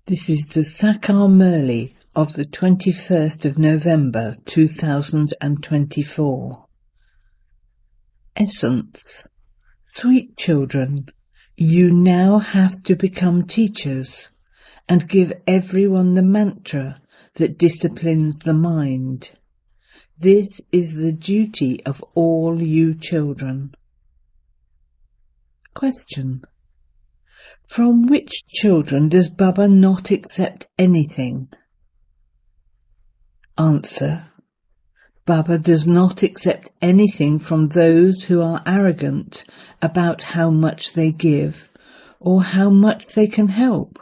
This is the Sakar Murli of the 21st of November 2024. Essence. Sweet children, you now have to become teachers and give everyone the mantra that disciplines the mind. This is the duty of all you children. Question. From which children does Baba not accept anything? Answer. Baba does not accept anything from those who are arrogant about how much they give or how much they can help.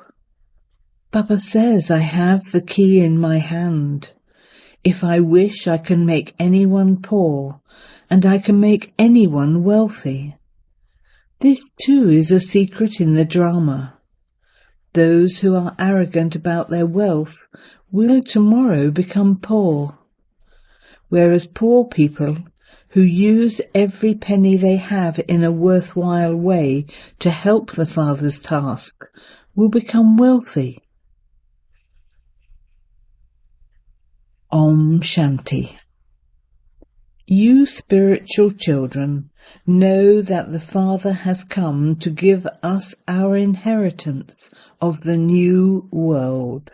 Baba says, I have the key in my hand. If I wish, I can make anyone poor, and I can make anyone wealthy. This too is a secret in the drama. Those who are arrogant about their wealth will tomorrow become poor, whereas poor people who use every penny they have in a worthwhile way to help the Father's task will become wealthy. Om Shanti. You spiritual children know that the Father has come to give us our inheritance of the new world.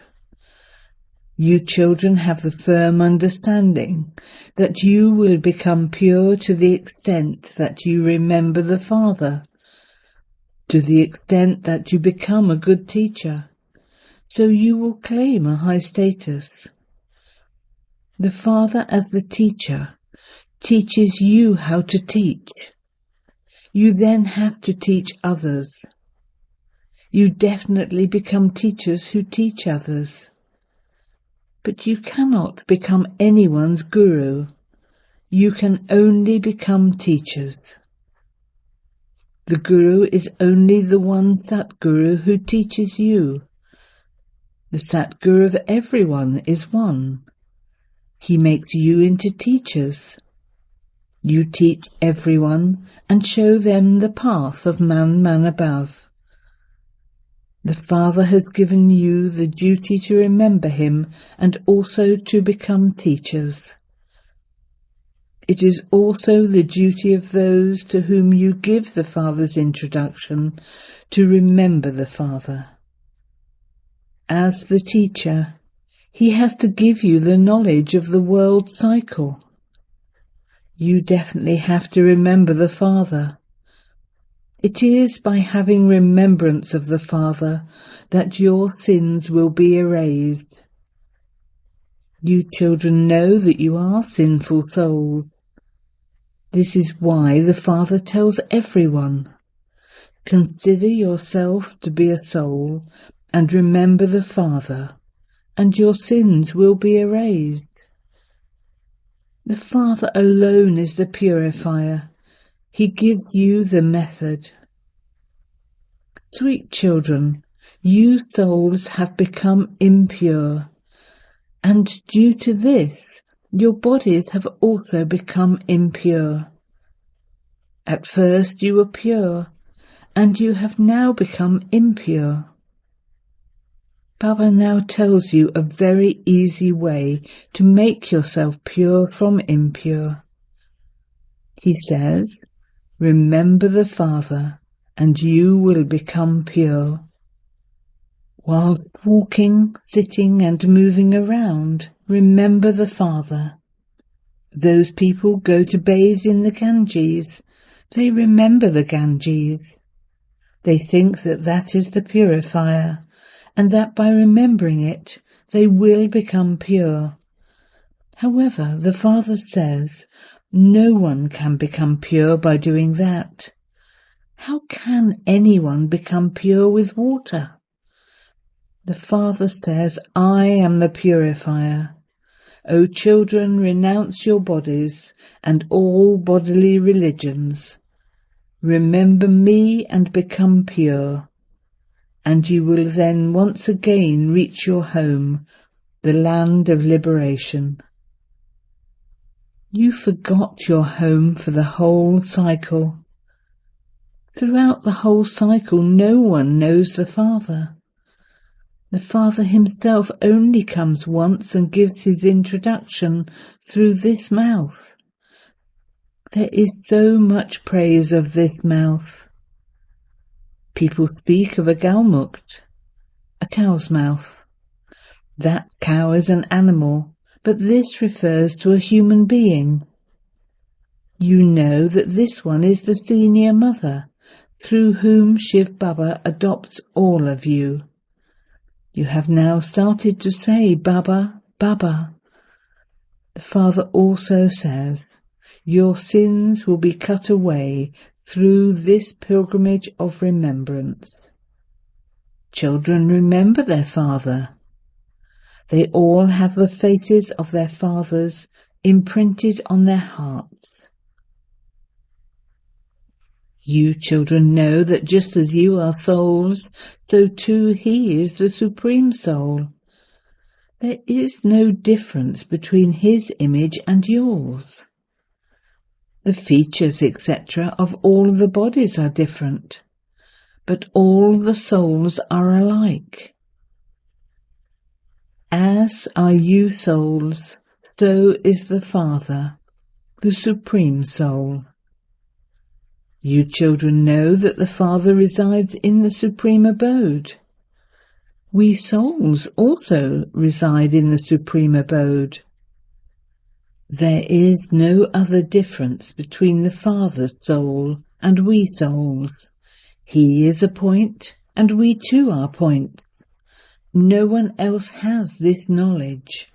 You children have the firm understanding that you will become pure to the extent that you remember the Father, to the extent that you become a good teacher, so you will claim a high status. The Father as the teacher teaches you how to teach. You then have to teach others. You definitely become teachers who teach others. But you cannot become anyone's guru. You can only become teachers. The guru is only the one Satguru who teaches you. The Satguru of everyone is one. He makes you into teachers. You teach everyone and show them the path of man above. The Father has given you the duty to remember him and also to become teachers. It is also the duty of those to whom you give the Father's introduction to remember the Father. As the teacher, he has to give you the knowledge of the world cycle. You definitely have to remember the Father. It is by having remembrance of the Father that your sins will be erased. You children know that you are sinful souls. This is why the Father tells everyone, consider yourself to be a soul and remember the Father, and your sins will be erased. The Father alone is the purifier. He gives you the method. Sweet children, you souls have become impure, and due to this, your bodies have also become impure. At first you were pure, and you have now become impure. Baba now tells you a very easy way to make yourself pure from impure. He says, remember the Father, and you will become pure. While walking, sitting and moving around, remember the Father. Those people go to bathe in the Ganges. They remember the Ganges. They think that that is the purifier, and that by remembering it, they will become pure. However, the Father says, no one can become pure by doing that. How can anyone become pure with water? The Father says, I am the purifier. O children, renounce your bodies and all bodily religions. Remember me and become pure, and you will then once again reach your home, the land of liberation. You forgot your home for the whole cycle. Throughout the whole cycle, no one knows the Father. The Father himself only comes once and gives his introduction through this mouth. There is so much praise of this mouth. People speak of a galmukt, a cow's mouth. That cow is an animal, but this refers to a human being. You know that this one is the senior mother, through whom Shiv Baba adopts all of you. You have now started to say, Baba, Baba. The Father also says, your sins will be cut away through this pilgrimage of remembrance. Children remember their father. They all have the faces of their fathers imprinted on their hearts. You children know that just as you are souls, so too he is the Supreme Soul. There is no difference between his image and yours. The features, etc., of all the bodies are different, but all the souls are alike. As are you souls, so is the Father, the Supreme Soul. You children know that the Father resides in the Supreme Abode. We souls also reside in the Supreme Abode. There is no other difference between the Father's soul and we souls. He is a point, and we too are points. No one else has this knowledge.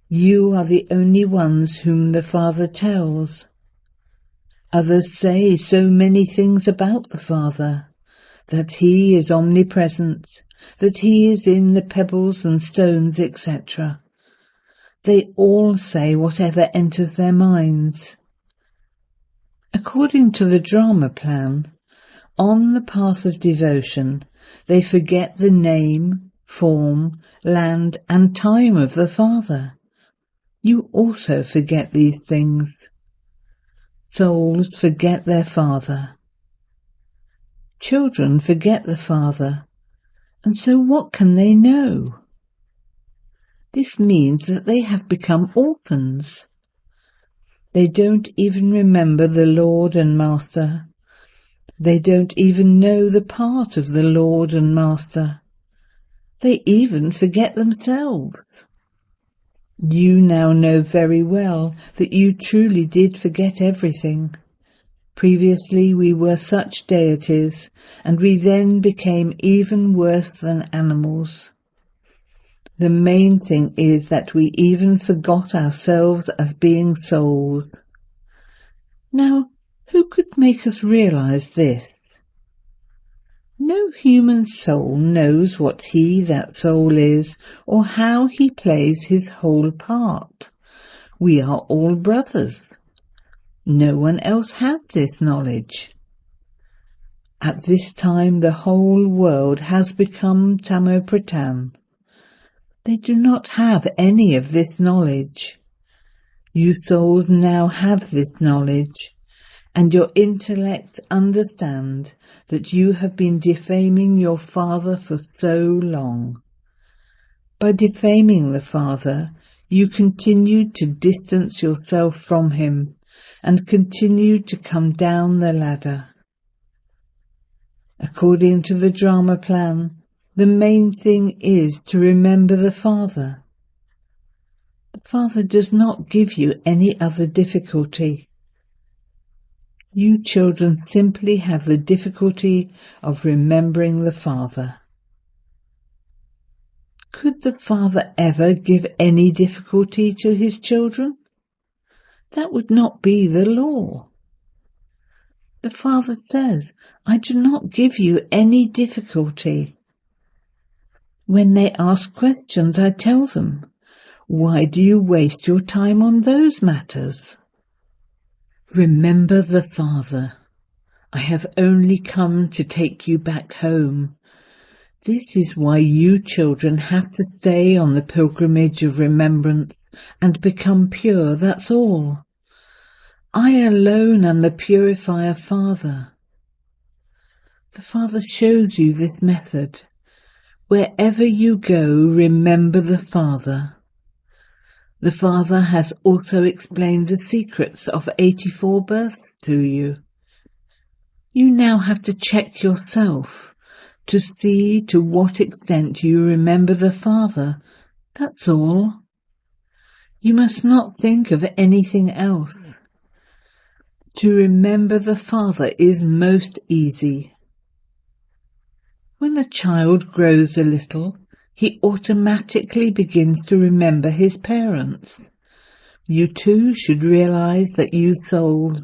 You are the only ones whom the Father tells. Others say so many things about the Father, that he is omnipresent, that he is in the pebbles and stones, etc. They all say whatever enters their minds. According to the drama plan, on the path of devotion, they forget the name, form, land and time of the Father. You also forget these things. Souls forget their Father. Children forget the Father, and so what can they know? This means that they have become orphans. They don't even remember the Lord and Master. They don't even know the part of the Lord and Master. They even forget themselves. You now know very well that you truly did forget everything. Previously we were such deities, and we then became even worse than animals. The main thing is that we even forgot ourselves as being souls. Now, who could make us realize this? No human soul knows what he, that soul, is, or how he plays his whole part. We are all brothers. No one else has this knowledge. At this time the whole world has become Tamo-Pradhan. They do not have any of this knowledge. You souls now have this knowledge, and your intellect understand that you have been defaming your Father for so long. By defaming the Father, you continued to distance yourself from him and continued to come down the ladder. According to the drama plan, the main thing is to remember the Father. The Father does not give you any other difficulty. You children simply have the difficulty of remembering the Father. Could the Father ever give any difficulty to his children? That would not be the law. The Father says, I do not give you any difficulty. When they ask questions, I tell them, why do you waste your time on those matters? Remember the Father. I have only come to take you back home. This is why you children have to stay on the pilgrimage of remembrance and become pure, that's all. I alone am the purifier Father. The Father shows you this method. Wherever you go, remember the Father. The Father has also explained the secrets of 84 births to you. You now have to check yourself to see to what extent you remember the Father. That's all. You must not think of anything else. To remember the Father is most easy. When a child grows a little, he automatically begins to remember his parents. You too should realize that you souls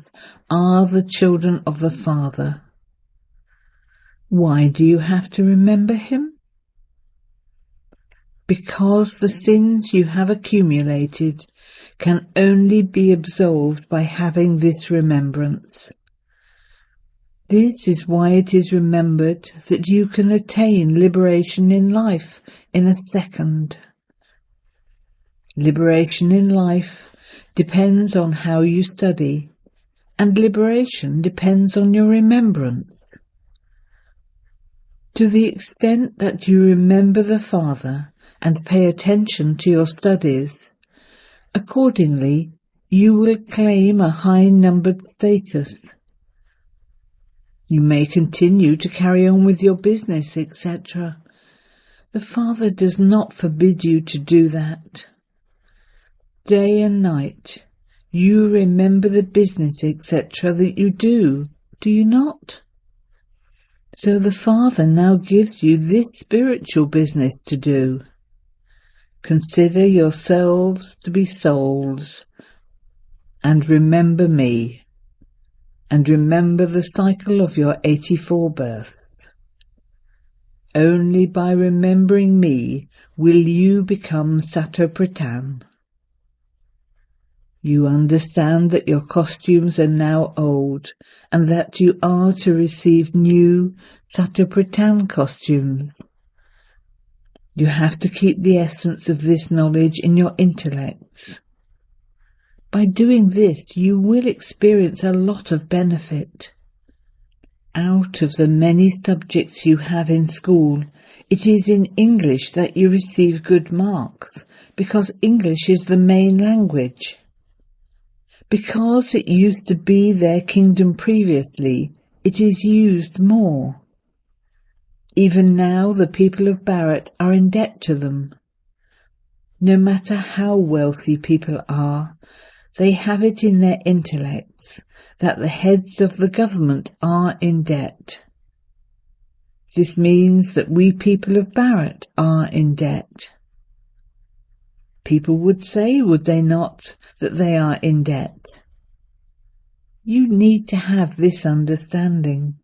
are the children of the Father. Why do you have to remember him? Because the sins you have accumulated can only be absolved by having this remembrance. This is why it is remembered that you can attain liberation in life in a second. Liberation in life depends on how you study, and liberation depends on your remembrance. To the extent that you remember the Father and pay attention to your studies, accordingly you will claim a high-numbered status. You may continue to carry on with your business, etc. The Father does not forbid you to do that. Day and night, you remember the business, etc. that you do you not? So the Father now gives you this spiritual business to do. Consider yourselves to be souls, and remember me, and remember the cycle of your 84 births. Only by remembering me will you become Satopratan. You understand that your costumes are now old, and that you are to receive new Satopratan costumes. You have to keep the essence of this knowledge in your intellects. By doing this, you will experience a lot of benefit. Out of the many subjects you have in school, it is in English that you receive good marks, because English is the main language. Because it used to be their kingdom previously, it is used more. Even now the people of Bharat are in debt to them. No matter how wealthy people are, they have it in their intellects that the heads of the government are in debt. This means that we people of Bharat are in debt. People would say, would they not, that they are in debt? You need to have this understanding.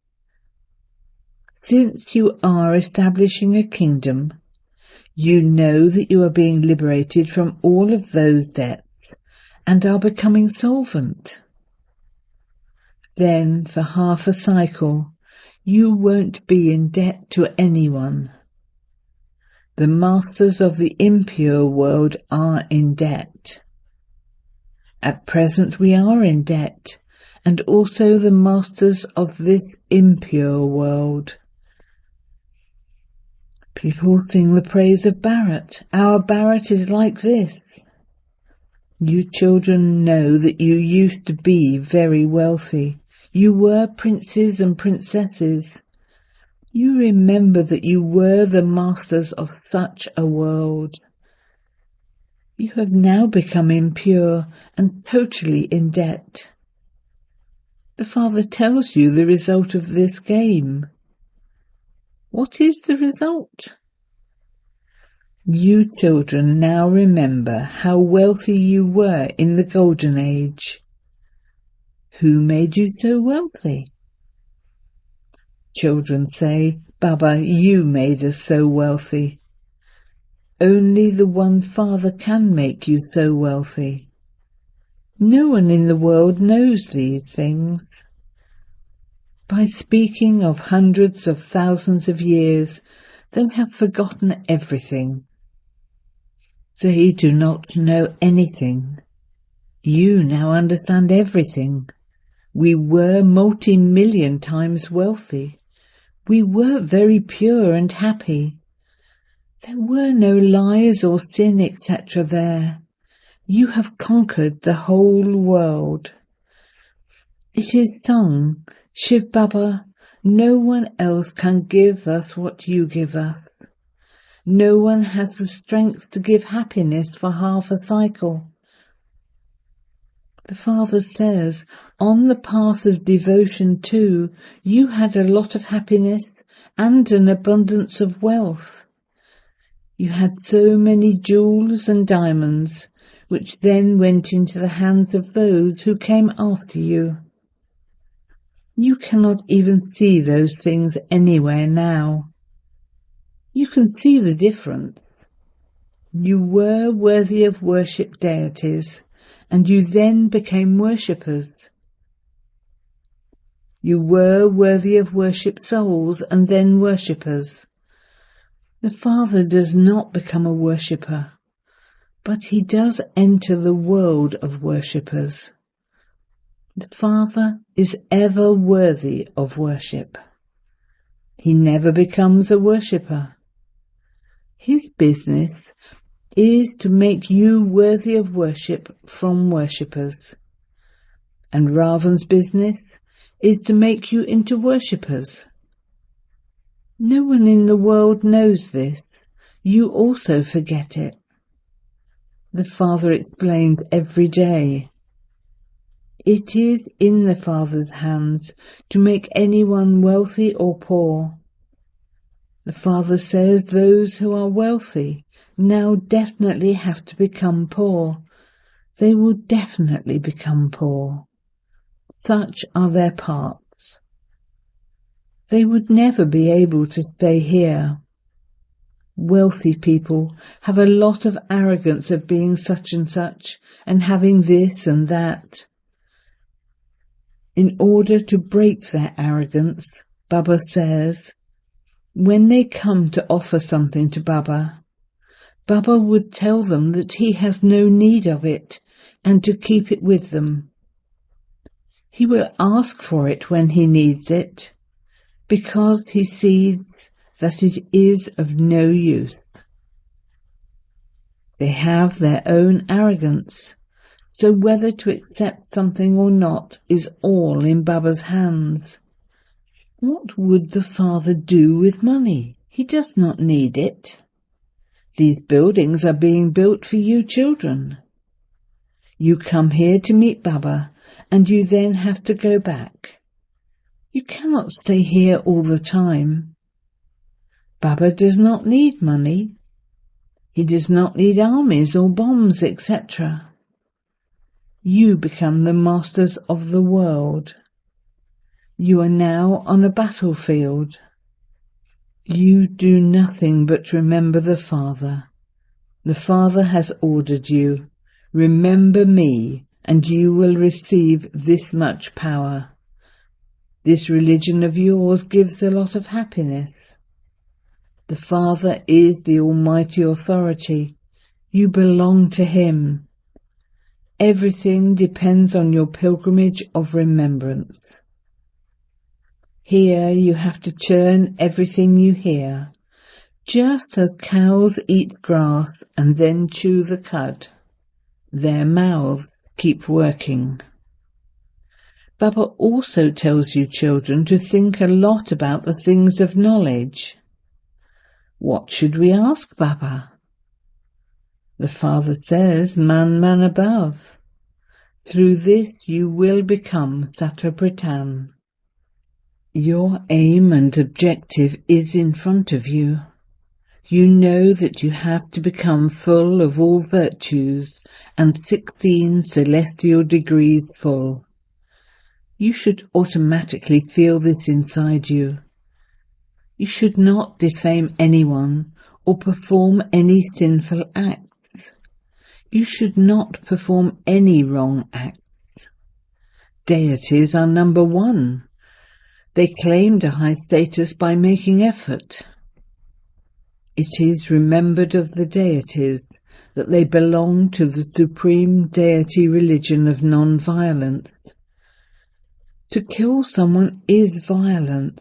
Since you are establishing a kingdom, you know that you are being liberated from all of those debts and are becoming solvent. Then, for half a cycle, you won't be in debt to anyone. The masters of the impure world are in debt. At present we are in debt, and also the masters of this impure world. People sing the praise of Bharat. Our Bharat is like this. You children know that you used to be very wealthy. You were princes and princesses. You remember that you were the masters of such a world. You have now become impure and totally in debt. The Father tells you the result of this game. What is the result? You children now remember how wealthy you were in the Golden Age. Who made you so wealthy? Children say, Baba, you made us so wealthy. Only the one Father can make you so wealthy. No one in the world knows these things. By speaking of hundreds of thousands of years, they have forgotten everything. They do not know anything. You now understand everything. We were multi-million times wealthy. We were very pure and happy. There were no lies or sin, etc. there. You have conquered the whole world. It is sung, Shiv Baba, no one else can give us what you give us. No one has the strength to give happiness for half a cycle. The Father says, on the path of devotion too, you had a lot of happiness and an abundance of wealth. You had so many jewels and diamonds, which then went into the hands of those who came after you. You cannot even see those things anywhere now. You can see the difference. You were worthy of worship deities, and you then became worshippers. You were worthy of worship souls, and then worshippers. The Father does not become a worshipper, but he does enter the world of worshippers. The Father is ever worthy of worship. He never becomes a worshipper. His business is to make you worthy of worship from worshippers. And Ravan's business is to make you into worshippers. No one in the world knows this. You also forget it. The Father explains every day. It is in the Father's hands to make anyone wealthy or poor. The Father says those who are wealthy now definitely have to become poor. They will definitely become poor. Such are their parts. They would never be able to stay here. Wealthy people have a lot of arrogance of being such and having this and that. In order to break their arrogance, Baba says, when they come to offer something to Baba, Baba would tell them that he has no need of it and to keep it with them. He will ask for it when he needs it, because he sees that it is of no use. They have their own arrogance, so whether to accept something or not is all in Baba's hands. What would the Father do with money? He does not need it. These buildings are being built for you children. You come here to meet Baba, and you then have to go back. You cannot stay here all the time. Baba does not need money. He does not need armies or bombs, etc. You become the masters of the world. You are now on a battlefield. You do nothing but remember the Father. The Father has ordered you. Remember me, and you will receive this much power. This religion of yours gives a lot of happiness. The Father is the Almighty Authority. You belong to Him. Everything depends on your pilgrimage of remembrance. Here you have to churn everything you hear, just as cows eat grass and then chew the cud. Their mouths keep working. Baba also tells you children to think a lot about the things of knowledge. What should we ask Baba? The Father says, man above. Through this you will become Sattvapritan. Your aim and objective is in front of you. You know that you have to become full of all virtues and 16 celestial degrees full. You should automatically feel this inside you. You should not defame anyone or perform any sinful acts. You should not perform any wrong acts. Deities are number one. They claimed a high status by making effort. It is remembered of the deities that they belong to the supreme deity religion of non-violence. To kill someone is violence.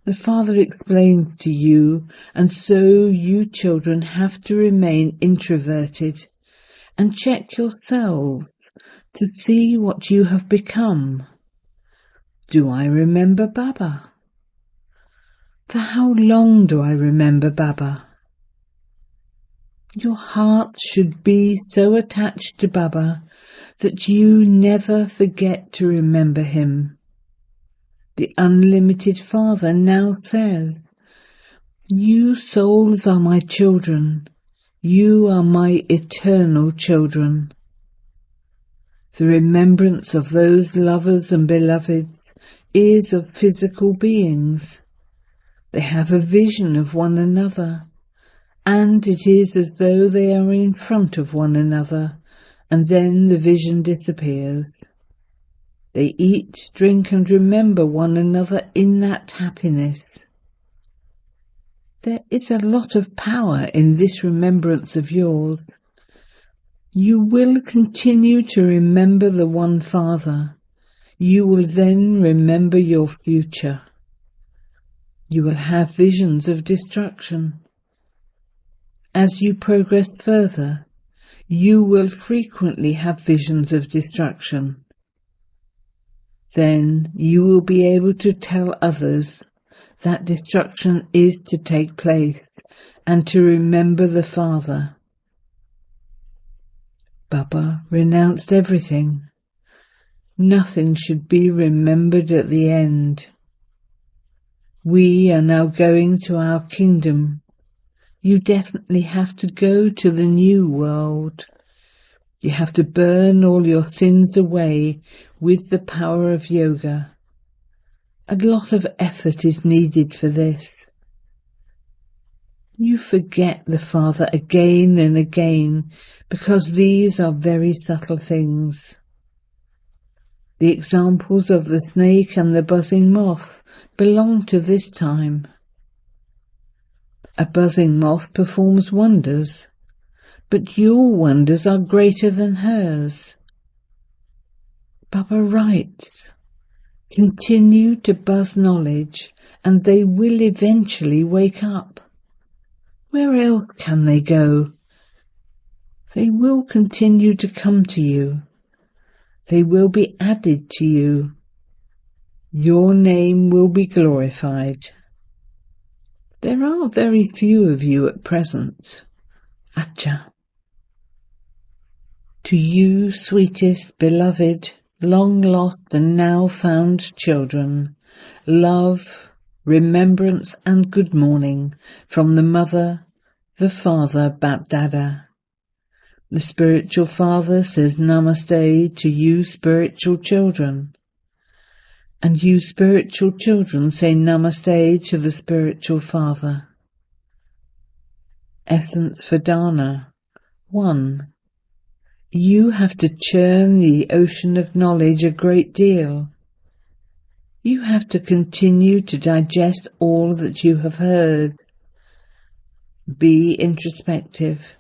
The Father explains to you, and so you children have to remain introverted and check yourselves to see what you have become. Do I remember Baba? For how long do I remember Baba? Your heart should be so attached to Baba that you never forget to remember him. The unlimited Father now says, "You souls are my children. You are my eternal children." The remembrance of those lovers and beloveds is of physical beings. They have a vision of one another, and it is as though they are in front of one another, and then the vision disappears. They eat, drink, and remember one another in that happiness. There is a lot of power in this remembrance of yours. You will continue to remember the one Father. You will then remember your future. You will have visions of destruction. As you progress further, you will frequently have visions of destruction. Then you will be able to tell others that destruction is to take place and to remember the Father. Baba renounced everything. Nothing should be remembered at the end. We are now going to our kingdom. You definitely have to go to the new world. You have to burn all your sins away with the power of yoga. A lot of effort is needed for this. You forget the Father again and again because these are very subtle things. The examples of the snake and the buzzing moth belong to this time. A buzzing moth performs wonders, but your wonders are greater than hers. Baba writes, continue to buzz knowledge and they will eventually wake up. Where else can they go? They will continue to come to you. They will be added to you. Your name will be glorified. There are very few of you at present. Acha. To you, sweetest, beloved, long lost and now found children, love, remembrance and good morning from the Mother, the Father, Bap-Dada. The spiritual Father says Namaste to you spiritual children. And you spiritual children say Namaste to the spiritual Father. Essence for Dana. 1. You have to churn the ocean of knowledge a great deal. You have to continue to digest all that you have heard. Be introspective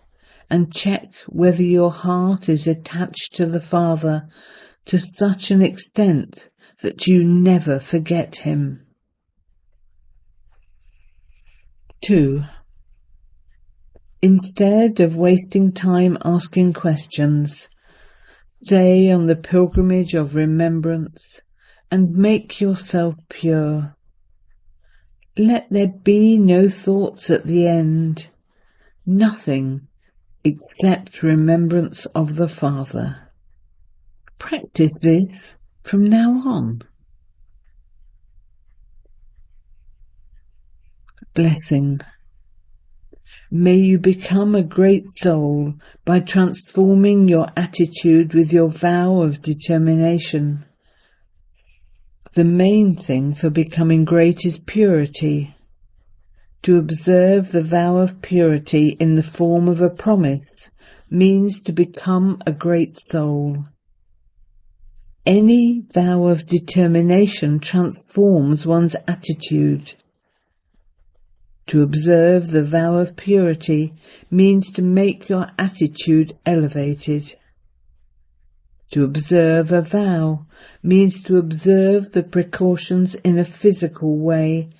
and check whether your heart is attached to the Father to such an extent that you never forget him. 2. Instead of wasting time asking questions, stay on the pilgrimage of remembrance and make yourself pure. Let there be no thoughts at the end, nothing except remembrance of the Father. Practice this from now on. Blessing. May you become a great soul by transforming your attitude with your vow of determination. The main thing for becoming great is purity. To observe the vow of purity in the form of a promise means to become a great soul. Any vow of determination transforms one's attitude. To observe the vow of purity means to make your attitude elevated. To observe a vow means to observe the precautions in a physical way,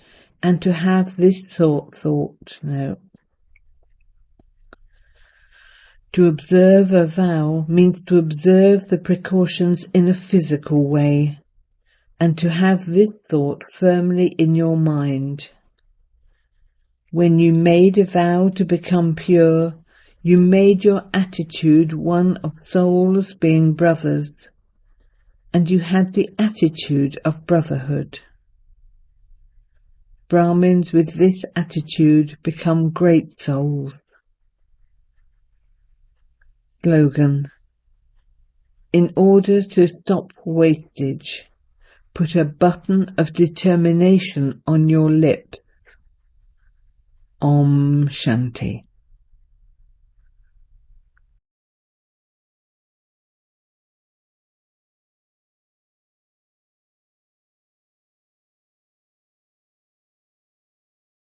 And to have this thought, to observe a vow means to observe the precautions in a physical way, and to have this thought firmly in your mind. When you made a vow to become pure, you made your attitude one of souls being brothers, and you had the attitude of brotherhood. Brahmins with this attitude become great souls. Slogan: in order to stop wastage, put a button of determination on your lips. Om Shanti.